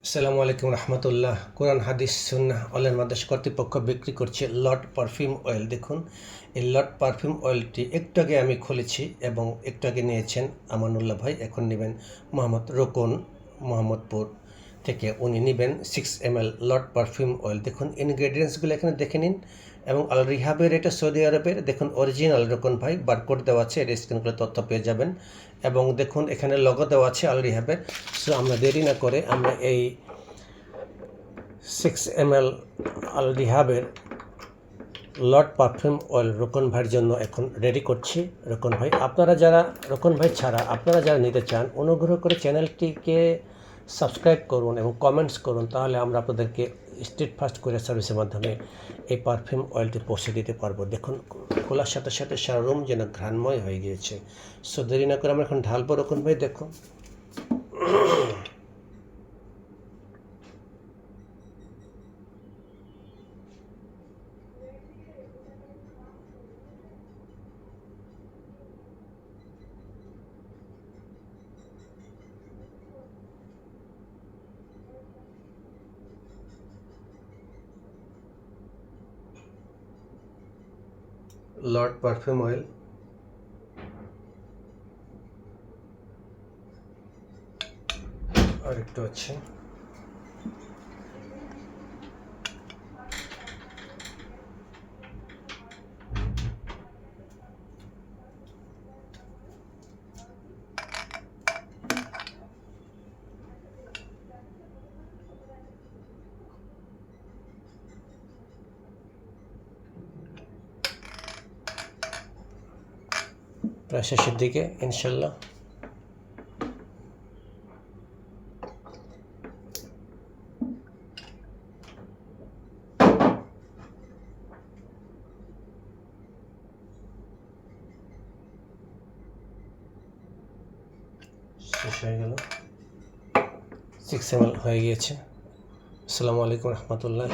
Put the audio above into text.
আসসালামু আলাইকুম রহমতুল্লাহ। কোরআন হাদিস সুন্নাহ অনলাইন মাদ্রাসা কর্তৃপক্ষ বিক্রি করছে লট পারফিউম অয়েল। দেখুন, এই লট পারফিউম অয়েলটি একটু আগে আমি খুলেছি এবং একটু আগে নিয়েছেন আমানুল্লাহ ভাই, এখন নেবেন মোহাম্মদ রোকন মোহাম্মদপুর থেকে। উনি নেবেন 6 ml লট পারফিউম অয়েল। দেখুন ইনগ্রেডিয়েন্টসগুলো এখানে দেখে নিন। এবং আল রিহাবের, এটা সৌদি আরবের, দেখুন অরিজিনাল রোকন ভাই, বারকোড দেওয়া আছে, এর স্ক্রিন করে তথ্য পেয়ে যাবেন। এবং দেখুন এখানে লগো দেওয়া আছে আল রিহাবের। সো আমরা দেরি না করে আমরা এই 6 ml আল রিহাবের লট পারফিউম অয়েল রোকন ভাইয়ের জন্য এখন রেডি করছি। রোকন ভাই, আপনারা যারা রোকন ভাই ছাড়া আপনারা যারা নিতে চান, অনুগ্রহ করে চ্যানেলটিকে সাবস্ক্রাইব করুন এবং কমেন্টস করুন, তাহলে আমরা আপনাদেরকে স্ট্রিট ফাস্ট কুরিয়ার সার্ভিসের মাধ্যমে এই পারফিউম অয়েলটি পৌঁছে দিতে পারবো। দেখুন খোলার সাথে সাথে সারা রুম যেন ঘ্রাণময় হয়ে গিয়েছে। সো দেরি না করে আমরা এখন ঢালবো। রোকন ভাই দেখুন, লট পারফিউম অয়েল আর একটু আছে। প্রায় শেষের দিকে ইনশাল্লাহ। শেষ হয়ে গেল, 6 ml হয়ে গিয়েছে। আসসালামু আলাইকুম রহমতুল্লাহ।